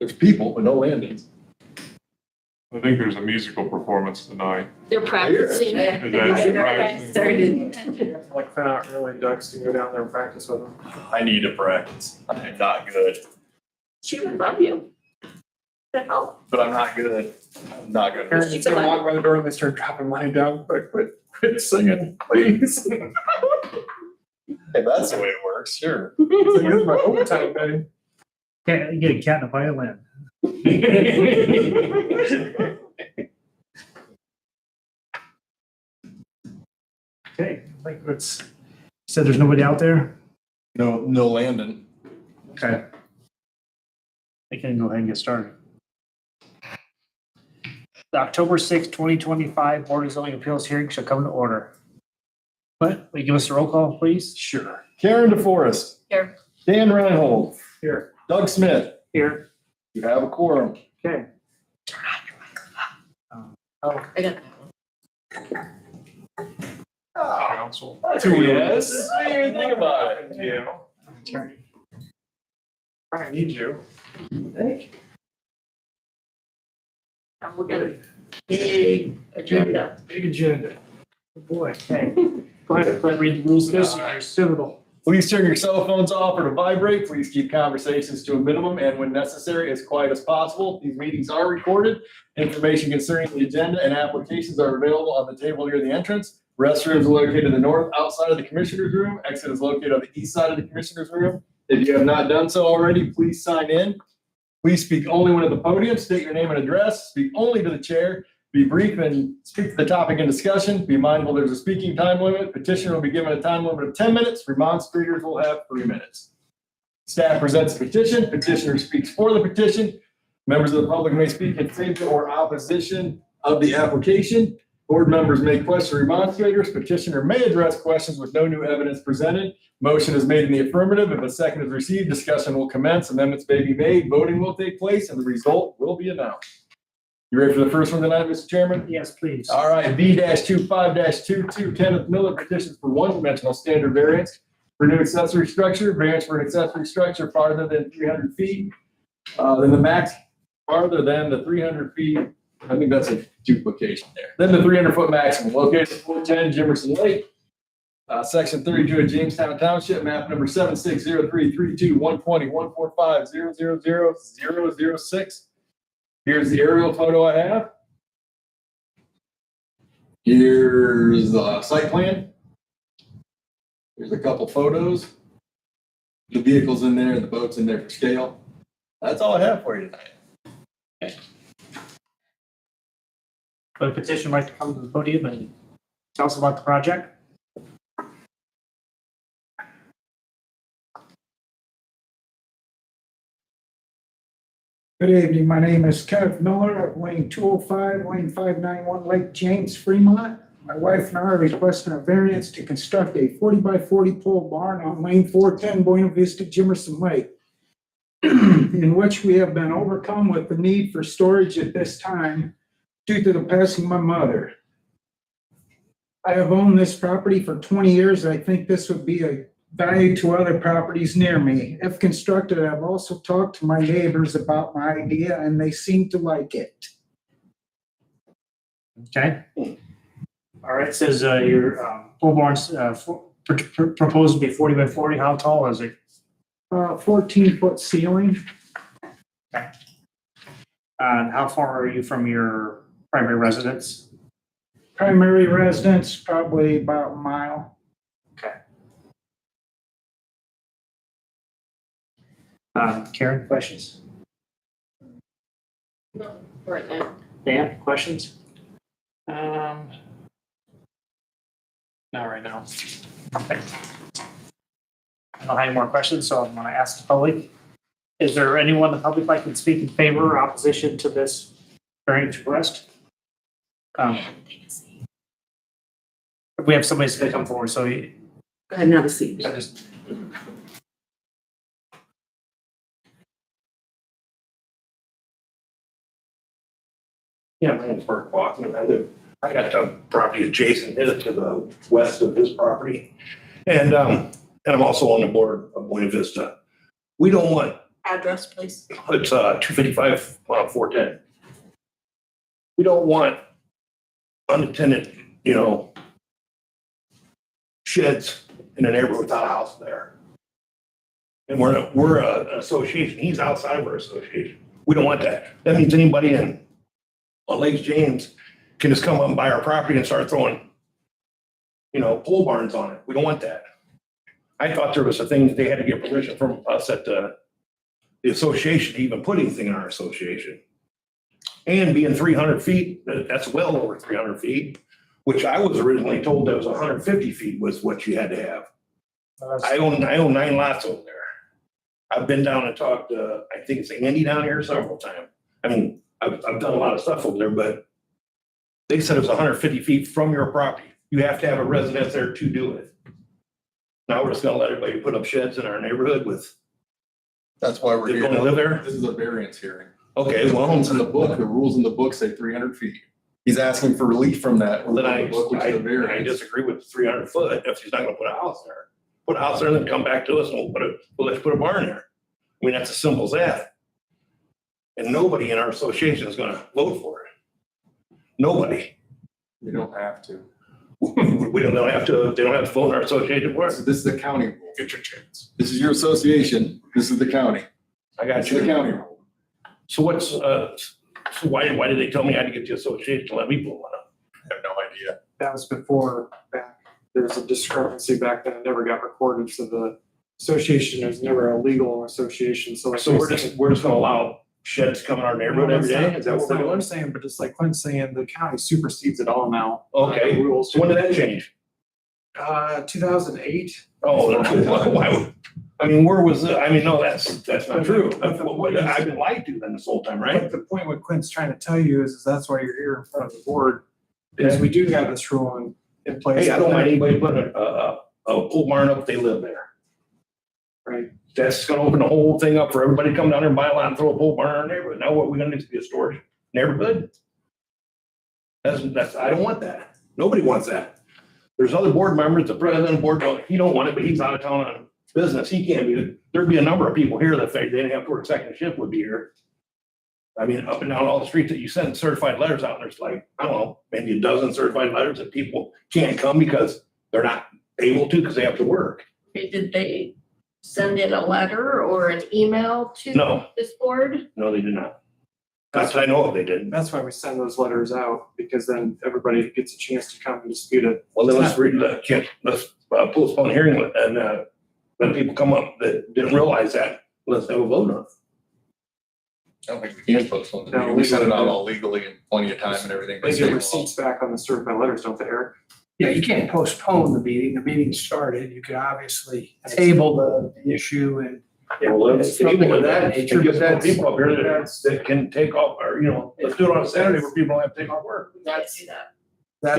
There's people, but no landings. I think there's a musical performance tonight. They're practicing. Is that Started. Like found out early ducks to go down there and practice with them. I need to practice. I'm not good, She would love you. The hell? but I'm not good. I'm not good. Parents gonna walk by the door and they start dropping money down. Quit singing, please. Hey, that's the way it works, sure. It's like, this is my overtime pay. Can't get a cat in a violin. Okay, like let's, said there's nobody out there? No landing. Okay. I can go ahead and get started. The October 6th, 2025 Board of Zoning Appeals hearing shall come to order. What? Will you give us a roll call, please? Sure. Karen DeForest. Here. Dan Reinhold. Here. Doug Smith. Here. You have a quorum. Okay. Turn on your microphone. Oh, I got that one. Council. That's who he is. What do you think about it? Yeah. I need you. And we're gonna big agenda. Big agenda. oh boy. Okay. Go ahead, read the rules of this. You're civil. Please turn your cell phones off or to vibrate. Please keep conversations to a minimum and when necessary, as quiet as possible. These meetings are recorded. Information concerning the agenda and applications are available on the table near the entrance. Restrooms are located in the north outside of the commissioner's room. Exit is located on the east side of the commissioner's room. If you have not done so already, please sign in. Please speak only when at the podium. State your name and address. Speak only to the chair. Be brief and speak to the topic in discussion. Be mindful there's a speaking time limit. Petitioner will be given a time limit of 10 minutes. Remonstrators will have 3 minutes. Staff presents a petition. Petitioner speaks for the petition. Members of the public may speak in favor or opposition of the application. Board members may question remonstrators. Petitioner may address questions with no new evidence presented. Motion is made in the affirmative. If a second is received, discussion will commence. Amendments may be made. Voting will take place and the result will be announced. You ready for the first one tonight, Mr. Chairman? Yes, please. All right, V-25-22, Kenneth Miller petitions for one-dimensional standard variance for new accessory structure, variance for an accessory structure farther than 300 feet. Then the max farther than the 300 feet. I think that's a duplication there. Then the 300-foot maximum located at 410 Jimerson Lake, section 32 of Jamestown Township, map number 760332142145000006. Here's the aerial photo I have. Here's the site plan. Here's a couple photos. The vehicle's in there, the boat's in there for scale. That's all I have for you tonight. Would the petitioner like to come to the podium and tell us about the project? Good evening. My name is Kenneth Miller of Lane 205, Lane 591, Lake James, Fremont. My wife and I are requesting a variance to construct a 40 by 40 pole barn on Lane 410, Buena Vista, Jimerson Lake, in which we have been overcome with the need for storage at this time due to the passing of my mother. I have owned this property for 20 years. I think this would be a value to other properties near me. If constructed, I've also talked to my neighbors about my idea and they seem to like it. Okay. All right, it says your pole barn's proposed to be 40 by 40. How tall is it? 14-foot ceiling. Okay. And how far are you from your primary residence? Primary residence, probably about a mile. Okay. Karen, questions? No, right now. Dan, questions? Not right now. Okay. I don't have any more questions, so I'm going to ask the public. Is there anyone in the public that can speak in favor or opposition to this variance request? We have somebody who's going to come forward, so you, Go ahead and have a seat. just. Yeah, my name's Bert Bachman. I got the property adjacent to the west of his property. And I'm also on the board of Buena Vista. We don't want Address, please. It's 255, 410. We don't want unattended, sheds in a neighborhood without a house there. And we're an association. He's outside of our association. We don't want that. That means anybody on Lake James can just come up and buy our property and start throwing, pole barns on it. We don't want that. I thought there was a thing that they had to get permission from us at the association to even put anything in our association. And being 300 feet, that's well over 300 feet, which I was originally told that was 150 feet was what you had to have. I own 9 lots over there. I've been down and talked to, I think it's Andy down here several times. I mean, I've done a lot of stuff over there, but they said it was 150 feet from your property. You have to have a residence there to do it. Now we're just gonna let everybody put up sheds in our neighborhood with, That's why we're they here. don't live there? This is a variance hearing. Okay, well, It's in the book, the rules in the book say 300 feet. He's asking for relief from that. then I Which is a variance. disagree with 300 foot if he's not gonna put a house there. Put a house there and then come back to us and let's put a barn there. I mean, that's as simple as that. And nobody in our association is gonna vote for it. Nobody. You don't have to. We don't have to, they don't have to vote in our association for it. This is the county rule. Get your chance. This is your association. This is the county. I got It's the you. county rule. So what's, so why did they tell me I had to get the association to let me put one up? I have no idea. That was before, there was a discrepancy back then, it never got recorded, so the association is never a legal association, so like. So we're just gonna allow sheds to come in our neighborhood every day? Is that what we're That's not doing? I'm saying, but just like Clint's saying, the county supersedes it all now. Okay. The rules. So when did that change? 2008. Oh, why would, I mean, where was it? I mean, no, that's not true. I've been lied to then this whole time, right? But the point what Clint's trying to tell you is that's why you're here in front of the board, is we do have this rule in place. Hey, I don't mind anybody putting a pole barn up if they live there. Right. That's gonna open the whole thing up for everybody to come down there and buy a lot and throw a pole barn in our neighborhood. Now what, we gonna need to be a storage neighborhood? That's, I don't want that. Nobody wants that. There's other board members, the president of the board, he don't want it, but he's out of town on business. He can't be, there'd be a number of people here that if they didn't have to work second shift would be here. I mean, up and down all the streets that you send certified letters out, and there's like, I don't know, maybe a dozen certified letters that people can't come because they're not able to because they have to work. Okay, did they send in a letter or an email to No. this board? No, they did not. That's what I know of, they didn't. That's why we send those letters out, because then everybody gets a chance to come and dispute it. Well, then let's postpone hearing it and let people come up that didn't realize that. Let's have a vote on it. I don't think we can postpone the No, meeting. we We set it don't. out all legally and plenty of time and everything. They get receipts back on the certified letters, don't they, Eric? Yeah, you can't postpone the meeting. The meeting started. You could obviously table the issue and Well, let's Something table of it that and nature, get but some that's- people up here that can take off, or, let's do it on a Saturday where people don't have to take off work. Can't do that. Can't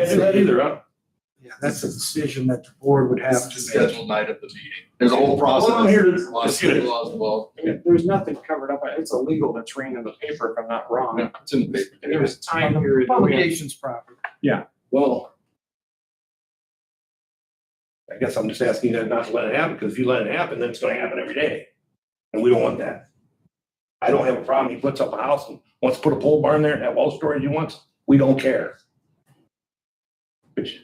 that's, do that either, huh? yeah, that's a decision that the board would have It's to the make. scheduled night of the meeting. There's a whole process. Well, I'm here to A lot of dispute it. laws involved. There's nothing covered up, it's illegal that's written in the paper, if I'm not wrong. Yeah, it's in the paper. And there was a time period. where we had- Publications proper. Well, I guess I'm just asking you not to let it happen, because if you let it happen, then it's gonna happen every day. And we don't want that. I don't have a problem. He puts up a house and wants to put a pole barn there and have all the storage he wants. We don't care.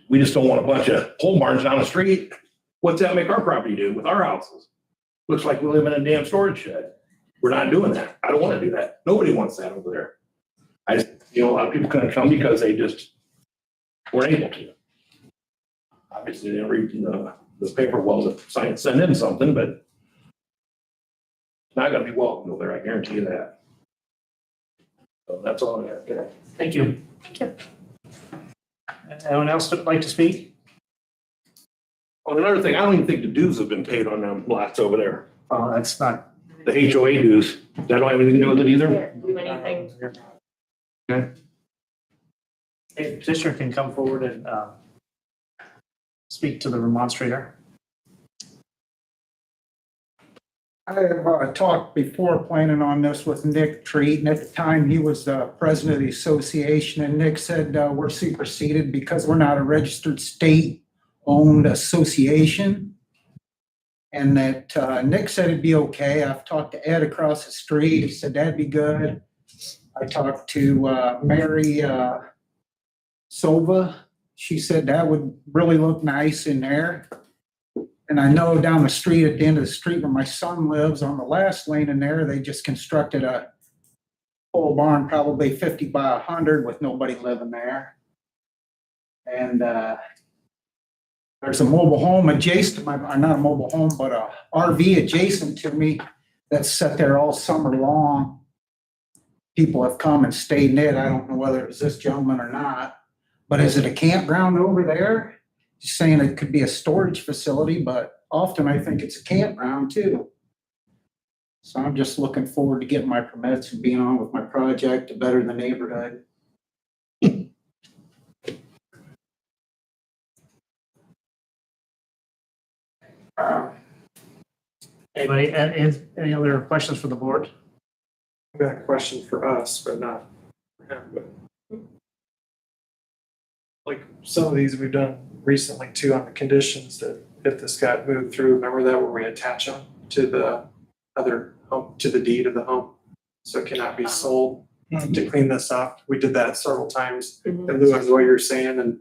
We just don't want a bunch of pole barns down the street. What's that make our property do with our houses? Looks like we live in a damn storage shed. We're not doing that. I don't want to do that. Nobody wants that over there. A lot of people couldn't come because they just weren't able to. Obviously, they didn't read the paper well to send in something, but it's not gonna be welcome over there, I guarantee you that. So that's all I got today. Thank you. Thank you. Anyone else would like to speak? Oh, another thing, I don't even think the dues have been paid on them lots over there. That's not. The HOA dues, that don't have anything to do with it either? Can't do anything. Okay. A petitioner can come forward and speak to the remonstrator. I have talked before planning on this with Nick Treat, and at the time he was president of the association, and Nick said we're superseded because we're not a registered state-owned association. And that Nick said it'd be okay. I've talked to Ed across the street. He said that'd be good. I talked to Mary Sova. She said that would really look nice in there. And I know down the street, at the end of the street where my son lives, on the last lane in there, they just constructed a pole barn, probably 50 by 100 with nobody living there. And there's a mobile home adjacent to my, or not a mobile home, but a RV adjacent to me that's set there all summer long. People have come and stayed in it. I don't know whether it was this gentleman or not, but is it a campground over there? He's saying it could be a storage facility, but often I think it's a campground too. So I'm just looking forward to getting my permits and being on with my project to better the neighborhood. Anybody, any other questions for the board? I've got a question for us, but not for him, but. Like some of these we've done recently too on the conditions that if this got moved through, remember that where we attach them to the other home, to the deed of the home? So it cannot be sold to clean this up. We did that several times in lieu of what you're saying, and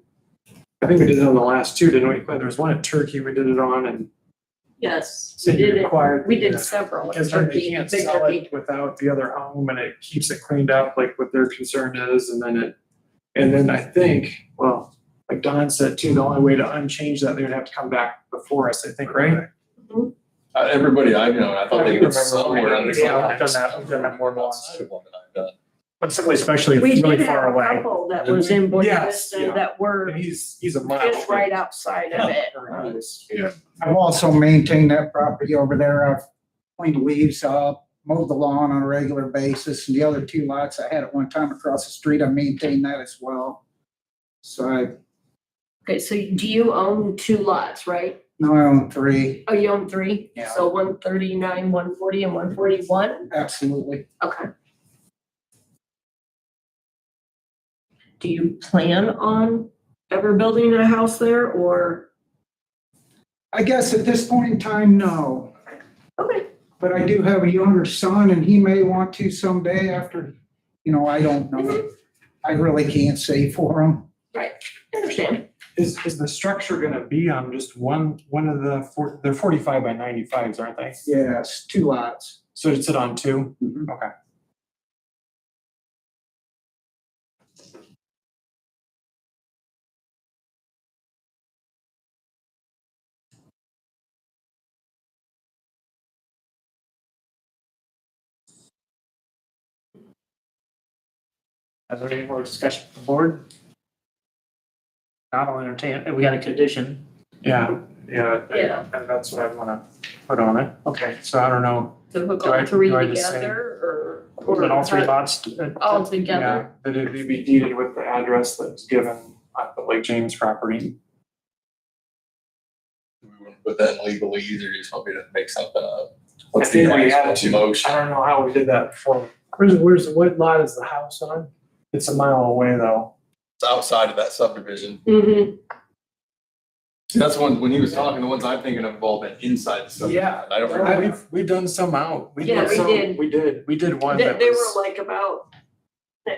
I think we did it on the last two, didn't we? There was one at Turkey we did it on, and Yes, So we you did it. required We did the- several. because then they Turkey, can't Big sell Turkey. it without the other home, and it keeps it cleaned up like what their concern is, and then I think, well, like Don said too, the only way to unchange that, they would have to come back before us, I think, right? Everybody I know, I thought they remember were somewhere on the. Yeah, I've done that more than once. Outside of one that I've done. But simply, especially We really did have far a away. couple that was in Buena Yes, Vista yeah. that were And he's a mile. just right outside of it. I've also maintained that property over there. I've cleaned the leaves up, mowed the lawn on a regular basis, and the other two lots I had at one time across the street, I maintained that as well. So Okay, so do you own 2 lots, right? now I own 3, Oh, you own 3? Yeah. So 139, 140, and 141? absolutely. Okay. Do you plan on ever building a house there or? I guess at this point in time, no. Okay, But I do have a younger son and he may want to someday after, I don't know. I really can't say for him. I understand. Is the structure gonna be on just one of the, they're 45 by 95s, aren't they? Yes, 2 lots. So it's it on 2? Mhm. Okay. Is there any more discussion from the board? Not, I'll entertain, we got a condition. Yeah. Yeah. And that's what I wanna put on it. Okay. So I don't know. To hook Do I- all 3 do I just say- together or? Then all 3 lots. All together? Yeah, that it'd be deeded with the address that's given at the Lake James property. We wouldn't put that in legalese or just want me to make something up. I What's the think we had actual to. motion? I don't know how we did that before. What lot is the house on? It's a mile away though. It's outside of that subdivision. Mm-hmm. That's when he was talking, the ones I'm thinking of have all been inside the subdivision. Yeah. I don't remember. We've done some out. Yeah, we did. We did one They that were was, like about,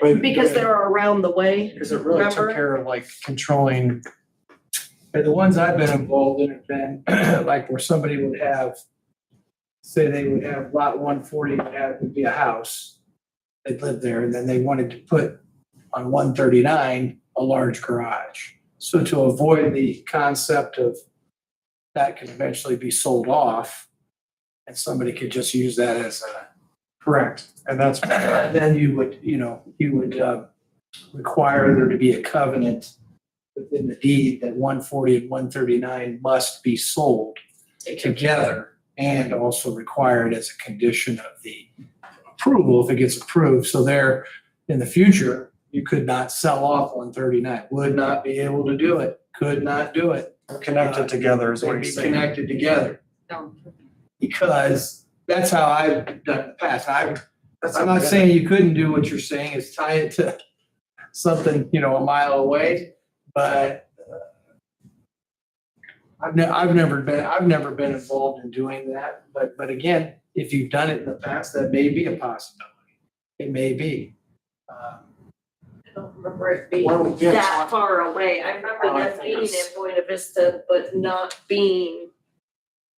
But- because they're around the way. because it really Remember? took care of like controlling. But the ones I've been involved in have been like where somebody would have, say they would have lot 140 would be a house. They'd live there and then they wanted to put on 139 a large garage. So to avoid the concept of that could eventually be sold off and somebody could just use that as a, Correct. And that's, then you would require there to be a covenant within the deed that 140 and 139 must be sold together and also required as a condition of the approval if it gets approved. So there, in the future, you could not sell off 139, would not be able to do it, could not do it. connected together is what They'd be he's saying. connected together because that's how I've done it in the past. I'm not saying you couldn't do what you're saying is tie it to something, a mile away, but I've never been involved in doing that, but again, if you've done it in the past, that may be a possibility. It may be. I don't remember it being Well, yeah, that far away. I remember I them think being in it's- Buena Vista, but not being,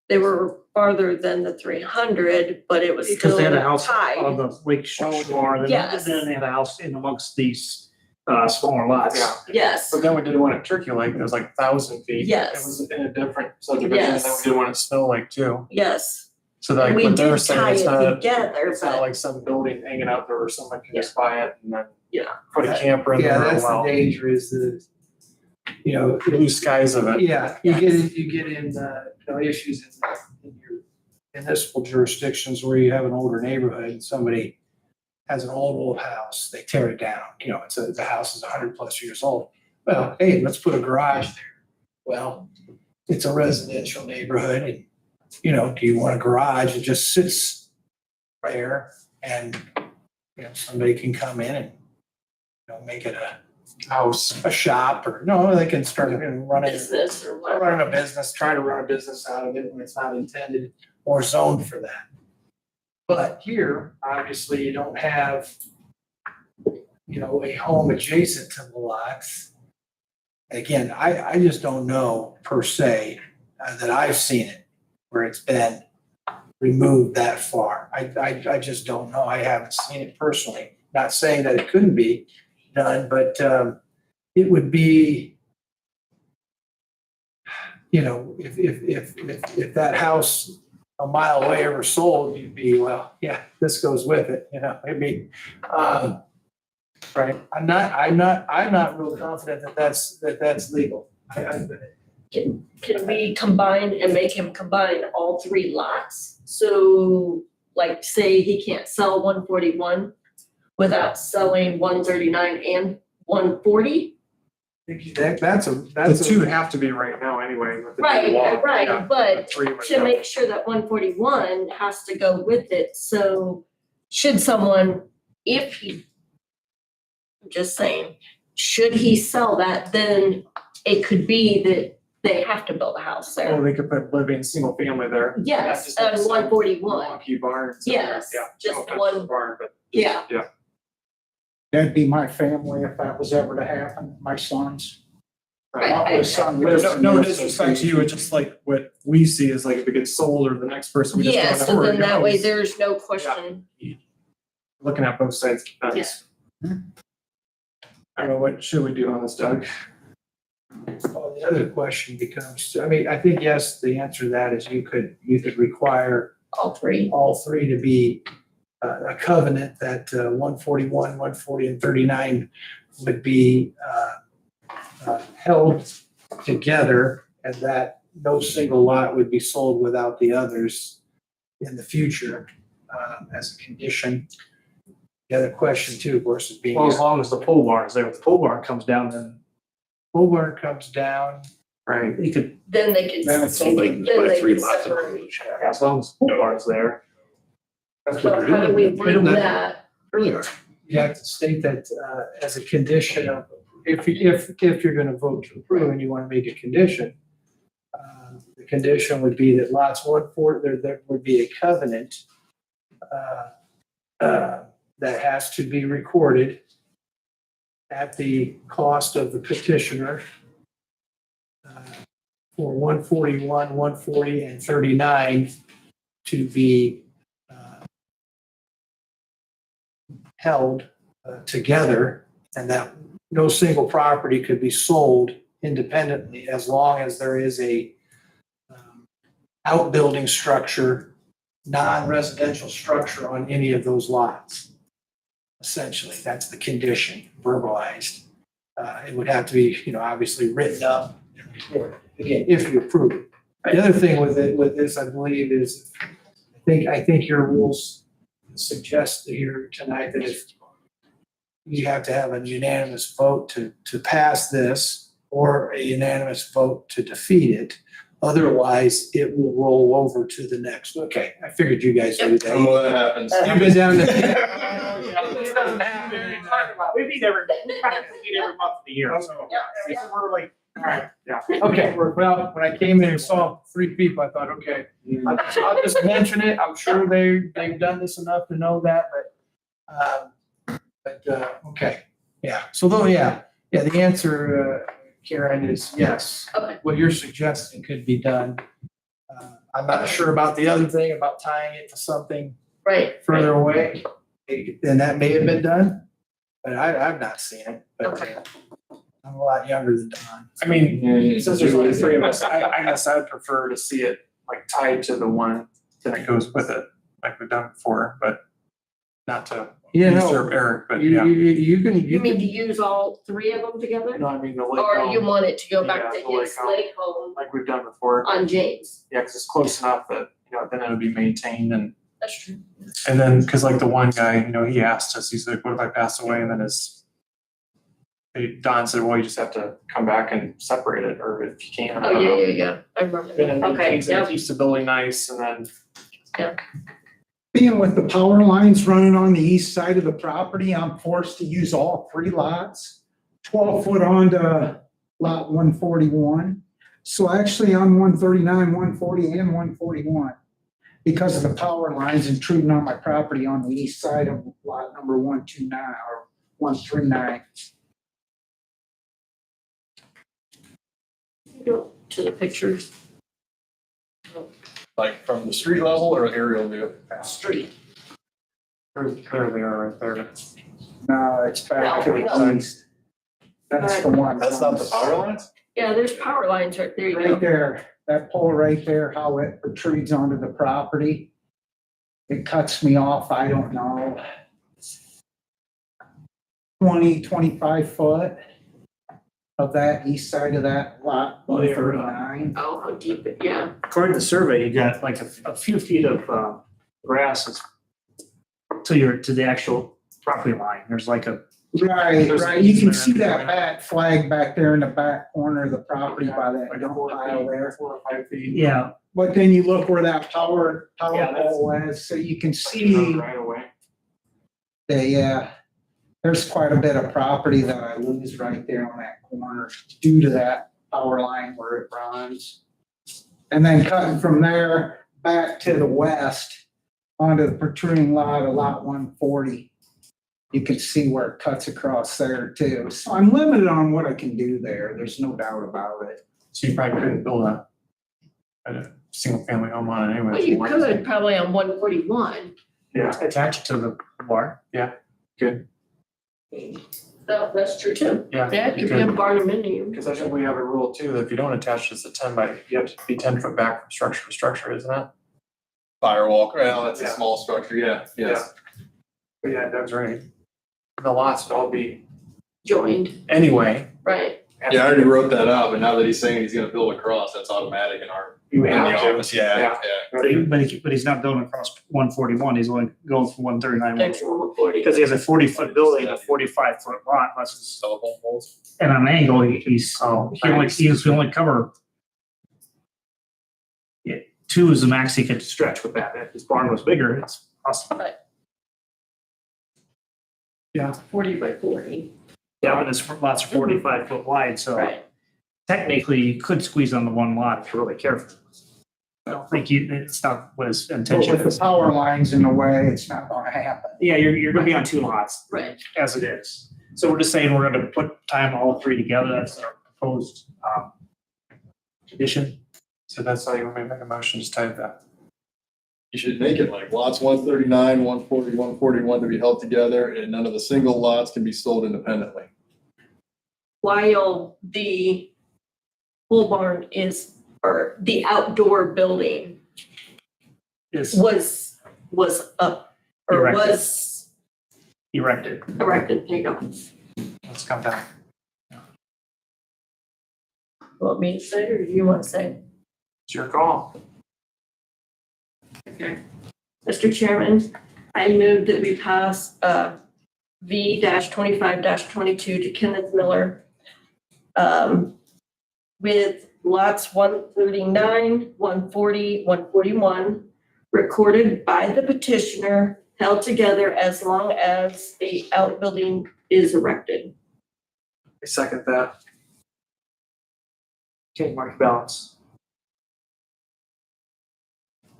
they were farther than the 300, but it was Because still they had a house high. on the lake shore, and Yes. then they had a house in amongst these smaller lots. Yeah. Yes, But then we did one at Turkey Lake, it was like 1,000 feet. Yes. It was in a different subdivision, and then Yes. we did one at Snow Lake too. yes. So like We what they were did saying, tie it's it not, together, it's not but like some building hanging out there where someone can Yeah. just buy it and then Yeah. put a camper in Yeah, there, that's the well, danger is the, blue skies of it. yeah, you get in, issues in your municipal jurisdictions where you have an older neighborhood and somebody has an old house, they tear it down, the house is 100+ years old. Well, hey, let's put a garage there. Well, it's a residential neighborhood and, do you want a garage that just sits there and, somebody can come in and, make it a shop or, no, they can start running business or whatever. running a business, trying to run a business out of it when it's not intended or zoned for that. But here, obviously, you don't have, a home adjacent to the lots. Again, I just don't know per se that I've seen it where it's been removed that far. I just don't know. I haven't seen it personally. Not saying that it couldn't be done, but it would be, if that house a mile away ever sold, you'd be, well, yeah, this goes with it, it'd be, right? I'm not real confident that that's legal. Can we combine and make him combine all 3 lots? So like say he can't sell 141 without selling 139 and 140? The two have to be right now anyway. with the Right, law. Yeah, right, but the three would to go. make sure that 141 has to go with it, so should someone, if he, I'm just saying, should he sell that, then it could be that they have to build a house Oh, there. they could put living single family there. Yes, Just have on some 141, wonky barns. Yes, Yeah, just no offense to one- the barn, but yeah, That'd be my family if that was ever to happen, my sons. Right. My son lives No, in no the disrespect to you, it's just like what we see is like if it gets sold or the next person, we just yeah, don't so know. then that way there's no question, Looking at both sides of the fence. I don't know, what should we do on this, Doug? Well, the other question becomes, I think, yes, the answer to that is you could require all 3. all 3 to be a covenant that 141, 140, and 39 would be held together and that no single lot would be sold without the others in the future as a condition. The other question too, of course, is being, Well, as long as the pole barn is there, if the pole barn comes down, then pole barn comes down. Right. you could, Then they can, Then it's then like buy they 3 can lots of separate. as long as the pole barn's there. That's So what how do we they're doing. word that? Earlier. You have to state that as a condition of, if you're gonna vote to approve and you wanna make a condition, the condition would be that lots 140, there would be a covenant that has to be recorded at the cost of the petitioner for 141, 140, and 39 to be held together, and that no single property could be sold independently as long as there is a outbuilding structure, non-residential structure on any of those lots. Essentially, that's the condition verbalized. It would have to be, obviously written up and recorded, again, if you approve it. The other thing with this, I believe, is I think your rules suggest here tonight that if you have to have a unanimous vote to pass this or a unanimous vote to defeat it. Otherwise, it will roll over to the next. Okay, I figured you guys knew that. Oh, that happens. You've been down there. It doesn't happen. We meet every month of the year, so. Yeah. We're like All right, yeah, okay, well, when I came in and saw 3 people, I thought, okay, I'll just mention it, I'm sure they've done this enough to know that, okay, yeah, so though, yeah, the answer, Karen, is yes. Okay. What you're suggesting could be done. I'm not sure about the other thing, about tying it to something Right. further away, and that may have been done, but I've not seen it, but Okay. I'm a lot younger than Don. I mean, since there's only 3 of us, I guess I'd prefer to see it like tied to the one that goes with it, like we've done before, but not to You know, usurp Eric, but You yeah. You mean to use all 3 of them together? No, I mean the lake Or you home, want it to go back Yeah, to the lake his home. lake home like we've done before. on James? Yeah, because it's close enough that, then it'll be maintained That's true. and then, because like the one guy, he asked us, he's like, what if I pass away? And then Don said, well, you just have to come back and separate it, or if you can't. I Oh, don't know. yeah. I remember And then that. Okay, keeps yeah. keeps the building nice, and then being with the power lines running on the east side of the property, I'm forced to use all 3 lots, 12 foot onto lot 141. So actually on 139, 140, and 141, because of the power lines intruding on my property on the east side of lot number 129 or 139. Go to the pictures. Like from the street level or aerial view? Street. there they are right there. No, it's back to the east. That's the one. That's not the power lines? Yeah, there's power lines right there. You Right go. there, that pole right there, how it protrudes onto the property. It cuts me off, I don't know. 20, 25 foot of that east side of that lot, Oh, yeah. 139. Oh, how deep it, yeah. According to the survey, you got like a few feet of grasses to the actual property line. There's like a, Right, There's right, you can easement see that there. back flag back there in the back corner of the property by that Like dump 4 pile there. 4 or 5 feet. yeah, But then you look where that power Yeah, that's- pole is, so you can see. Right away. Yeah, there's quite a bit of property that I lose right there on that corner due to that power line where it runs. And then cutting from there back to the west onto the protruding lot of lot 140. You can see where it cuts across there too. So I'm limited on what I can do there. There's no doubt about it. So you probably couldn't build a single family home on it anyway. Well, you could probably on 141. Yeah, attach it to the bar. good. That's true too. Yeah. Yeah, it you could be a could. barnuminium. Because I think we have a rule too, that if you don't attach this to 10 by, you have to be 10 foot back from structure to structure, isn't it? Firewall, well, that's a Yeah. small structure, yeah, yes. But yeah, Doug's right. The lots would all be Joined, anyway. right. Yeah, I already wrote that out, but now that he's saying he's gonna build across, that's automatic in our, You in the have to. office, yeah. But he's not building across 141, he's only going from 139. Next one, 140. Because he has a 40-foot building, a 45-foot lot, that's, Telephone poles. and on an angle, he's only cover. Yeah, 2 is the max he could stretch with that. If his barn was bigger, it's possible. Yeah. 40 by 40, Yeah, but his lots are 45-foot wide, so right. technically you could squeeze on the one lot if you're really careful. I don't think it's not what his But intention with the is. power lines in the way, it's not gonna happen. Yeah, you're gonna be on 2 lots. Right. As it is. So we're just saying we're gonna time all 3 together. That's our proposed condition. So that's how you want me to make a motion, just type that. You should make it like lots 139, 140, 141 to be held together, and none of the single lots can be sold independently. While the pole barn or the outdoor building Is was up, or Erected. was erected. erected, there you go. Let's come down. Want me to say it, or do you want to say it? It's your call. Okay. Mr. Chairman, I move that we pass V-25-22 to Kenneth Miller with lots 139, 140, 141 recorded by the petitioner, held together as long as the outbuilding is erected. I second that. Okay, mark your balance.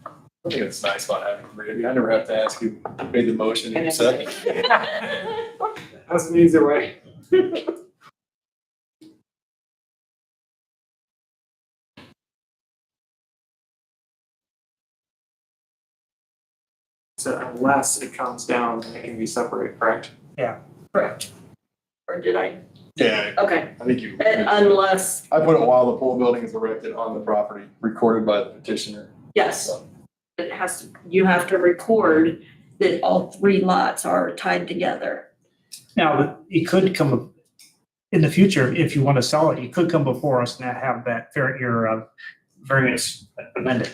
I think it's nice about having three of you. I never have to ask you who made the motion and second. That's an easy way. So unless it comes down, it can be separated, correct? Correct. Or did I? Yeah, Okay, I think you. unless, I put it while the pole building is erected on the property, recorded by the petitioner. yes, it has to, you have to record that all three lots are tied together. Now, it could come, in the future, if you want to sell it, you could come before us and have that, your variance amended.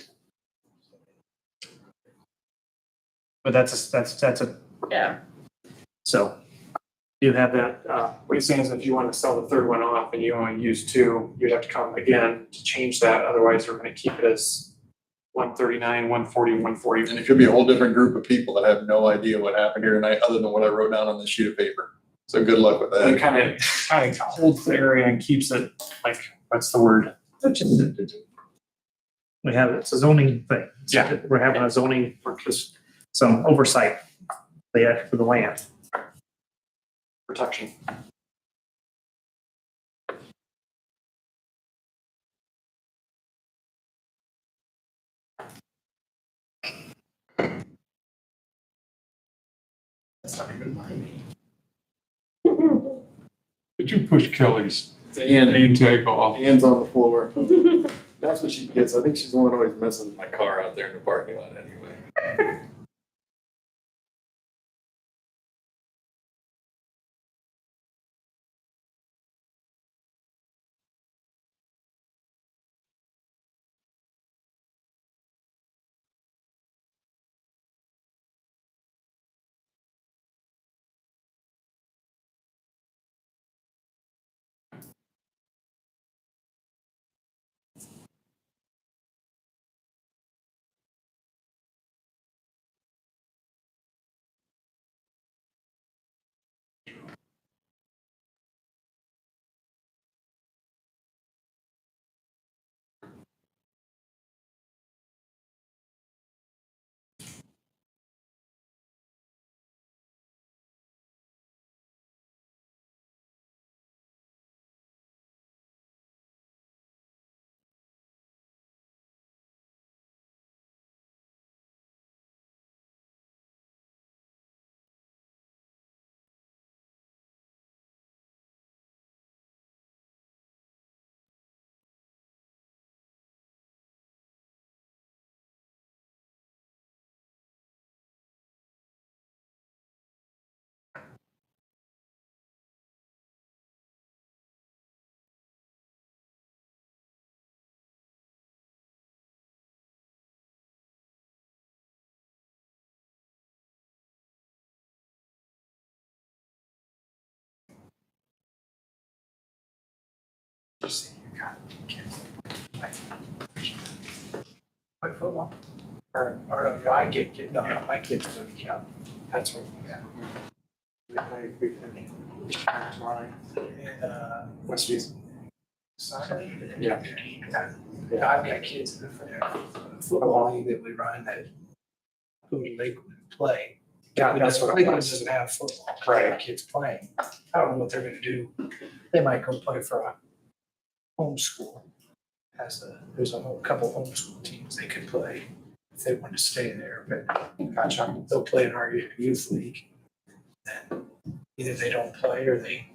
But that's a, Yeah. so, you have that, What he's saying is if you want to sell the third one off and you only use two, you'd have to come again to change that. Otherwise, we're gonna keep it as 139, 140, 140. And it could be a whole different group of people that have no idea what happened here tonight, other than what I wrote down on this sheet of paper. So good luck with It that. kind of holds the area and keeps it like, what's the word? we have, it's a zoning thing. Yeah. We're having a zoning, for just some oversight for the land. Protection. That's not even my name. Did you push Kelly's And name tag off? hands on the floor. That's what she gets. I think she's the one always messing with my car out there in the parking lot anyway. Play football? Or I get, no, my kids don't count. That's what, yeah. Westies. Soccer? Yeah. Yeah, I've got kids in the football league that we run that go to Lakewood and play. Yeah, that's what it Lakewood was. doesn't have football. Right. Kids playing. I don't know what they're gonna do. They might go play for a homeschool. There's a couple homeschool teams they could play if they want to stay there, but gotcha. They'll play in our youth league. And either they don't play or they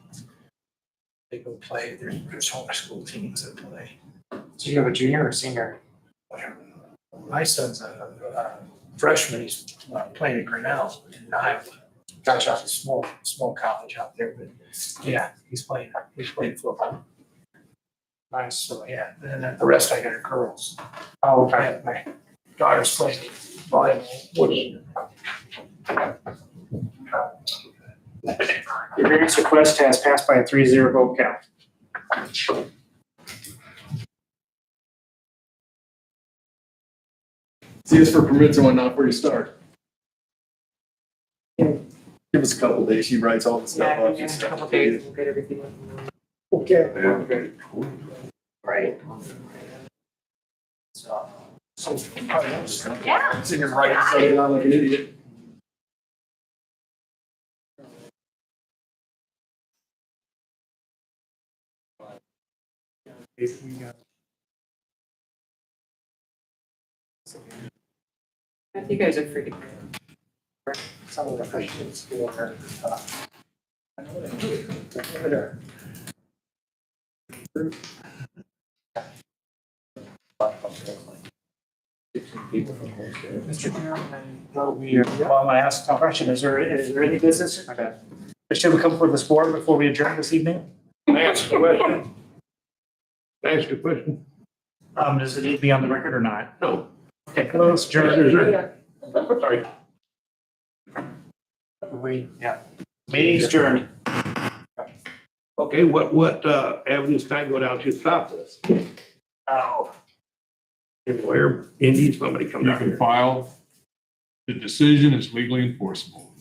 go play. There's homeschool teams that play. So you have a junior or senior? My son's a freshman. He's playing at Grinnell in Iowa. Gotcha. It's a small college out there, but yeah, he's playing football. Nice. So yeah, and then the rest I got are girls. Oh, okay. My daughter's playing volleyball. Your variance request has passed by a 3-0 vote count. See us for permits and whatnot before you start. Give us a couple days. She writes all the stuff up. We'll get everything. Okay. Yeah. Right. Yeah. Sitting here writing something down like an idiot. I think you guys are free. Some of the questions for, Mr. Chairman, well, I'm gonna ask a question. Is there any business? Okay. Should we come for this board before we adjourn this evening? Can I ask a question? Can I ask a question? Does it need to be on the record or not? No. Okay, let's adjourn. Sorry. Meeting's adjourned. Okay, what avenues can I go down to stop this? Oh. Where, indeed, somebody come You down can here. file, the decision is legally enforceable.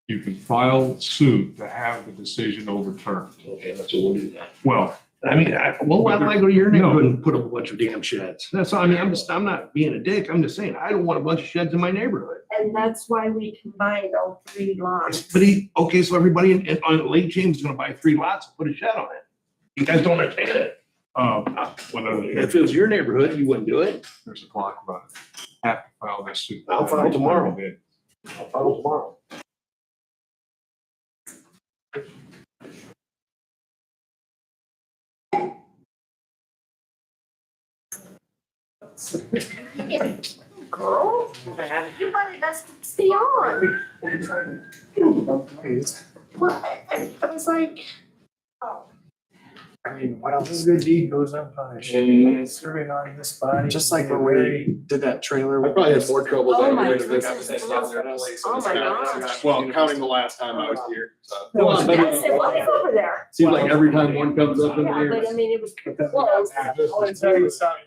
You can file suit to have the decision overturned. Okay, that's what we'll do then. Well, I mean, well, why don't I go to your neighborhood No. and put up a bunch of damn sheds? That's all, I mean, I'm not being a dick, I'm just saying, I don't want a bunch of sheds in my neighborhood. And that's why we combined all 3 lots. But okay, so everybody on Lake James is gonna buy 3 lots and put a shed on it. You guys don't understand it. If it was your neighborhood, you wouldn't do it. there's a clock about it. Have to file this suit. I'll file tomorrow. I'll file tomorrow. Girl, you wanted us to stay on. What? I was like, oh. I mean, what else? A good deed goes unpunished. Serving on this body. Just like when we did that trailer. I probably had more trouble Oh than my I would have goodness. if I was in that place. Oh my gosh. Well, counting the last time I was here. So. Yes, it was over there. Seems like every time one comes up in Yeah, here. but I mean, it was close. I'll tell you something.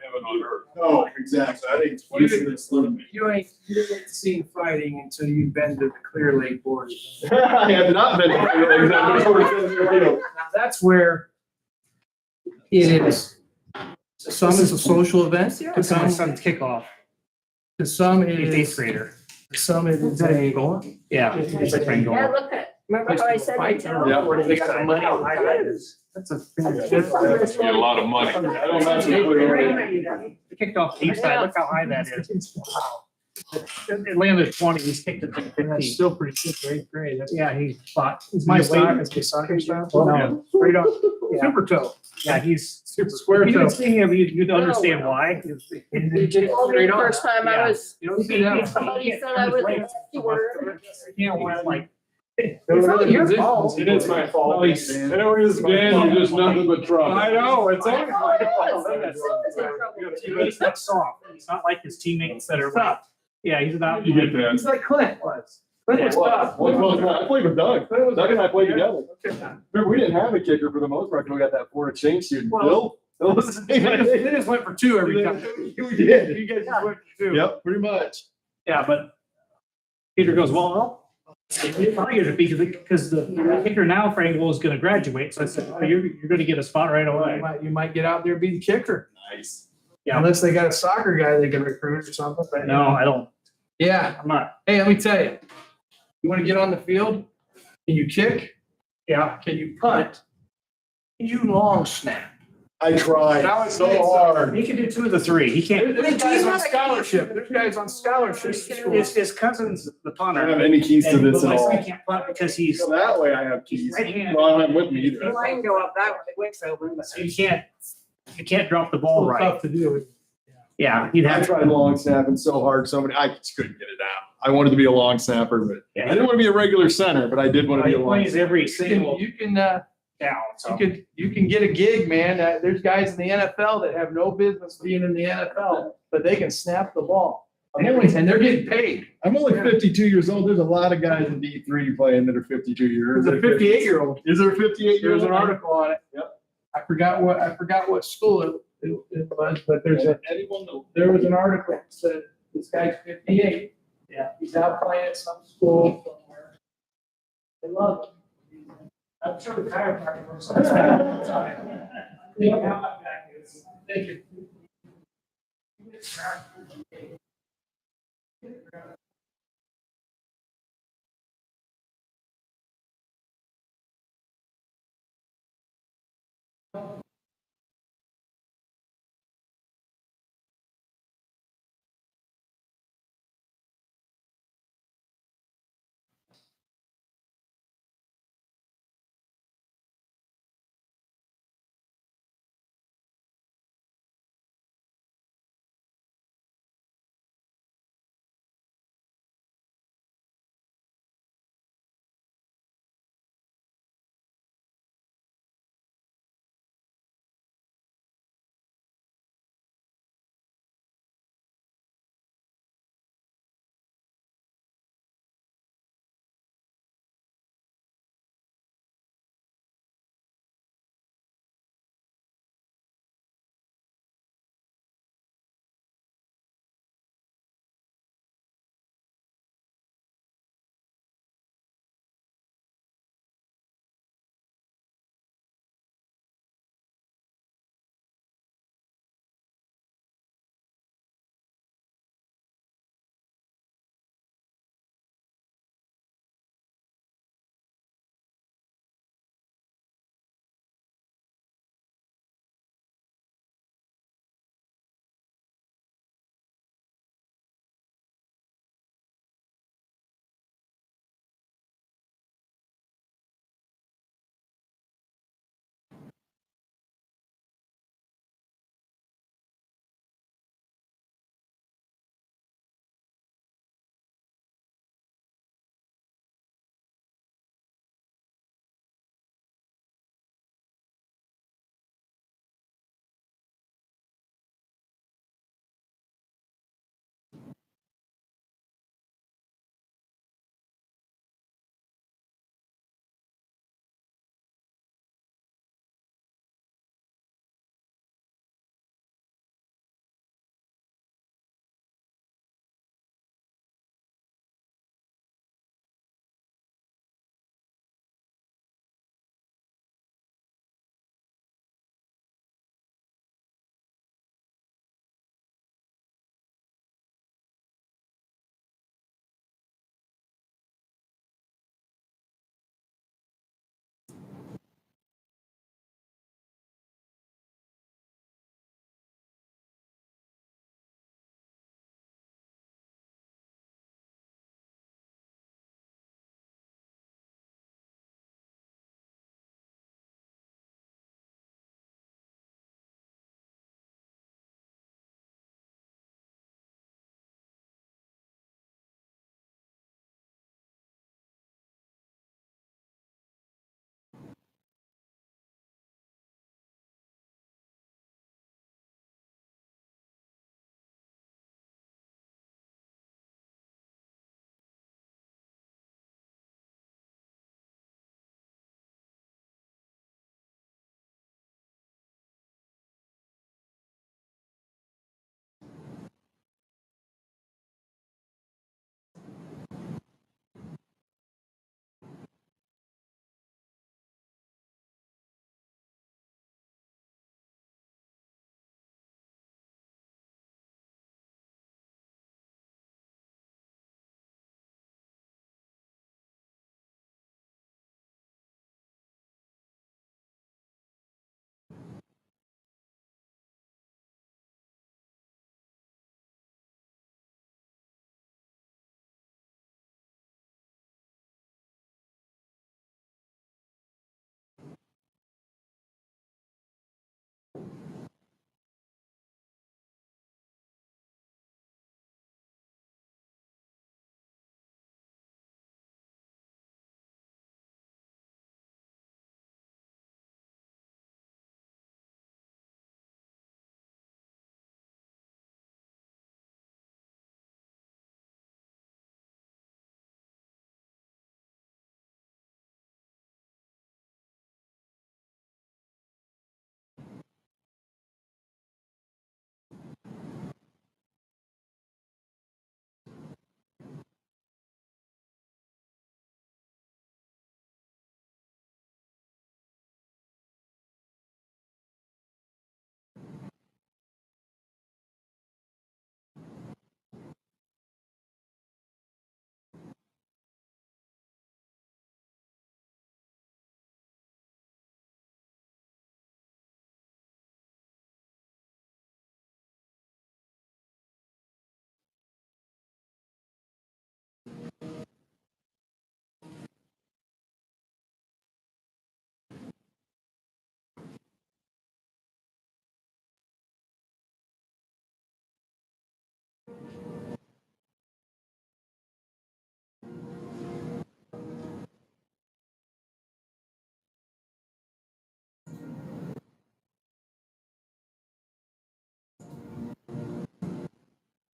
No, exactly. I think You didn't see fighting until you've been to the Clear Lake border. I have not been. Now, that's where it is. To some it's a social event, to It's my some, son's kickoff. to some it He's is, 8th grader. to some it is a. Yeah. It's like been Yeah, going. look at, remember how I said it? Yeah. Where they got the money on That's a. Get a lot of money. I don't know. Kicked off the east side. Look how high that is. It landed 20. He's kicked it to 50. Still pretty good, great grade. That's- Yeah, he fought. Is My my weight. soccer, is my soccer style? No, straight up. Yeah. Super toe. Yeah, he's Super square If you toe. can see him, you'd understand why. Told me the first time I Yeah. was, You don't see that. somebody said I was a steward. You know, when like. It's not your fault. It is my fault. No, I know it is, man. You're just nothing but trouble. I know, it's I only. know it is. Someone's in trouble. He's not soft. He's not like his teammates that are like, yeah, he's not. You get that. He's like Clint was. Clint was tough. I played with Doug. Doug and I played together. Okay. Remember, we didn't have a kicker for the most part, 'cause we got that Florida chain student, Bill. Bill was his name. They just went for 2 every time. We did. You guys just went for 2. Yep, pretty much. Yeah, but Peter goes, well, because the kicker now, Frankel, is gonna graduate. So I said, oh, you're gonna get a spot right away. You might get out there and be the kicker. Nice. Yeah. Unless they got a soccer guy they can recruit or something. But No, I don't. Yeah. I'm not. Hey, let me tell you. You want to get on the field? Can you kick? Yeah. Can you punt? Can you long snap? I tried Now it's so hard. He can do 2 of the 3. He can't. There's guys on scholarship. There's guys on scholarship. His cousin's the I don't have punter. any keys to And this but at my all. son can't punt because he's. So that way I have keys. Right-handed. Well, I don't have with me either. Mine go up that way, wings open. So you can't drop the ball right. Tough to do. Yeah, he'd I have. tried long snapping so hard, I just couldn't get it out. I wanted to be a long snapper, but I Yeah, didn't want to be a regular center, but I did want to he be a long. plays every You single can down. So you can get a gig, man. There's guys in the NFL that have no business being in the NFL, but they can snap the ball. And they're getting paid. I'm only 52 years old. There's a lot of guys in D3 playing that are 52 years. There's a 58-year-old. Is there a 58 year There's old? an article on it. Yep. I forgot what school it was, but Anyone know? there was an article that said this guy's 58. Yeah. He's out playing at some school somewhere. They love him. I'm sure the chiropractor was. Thank you.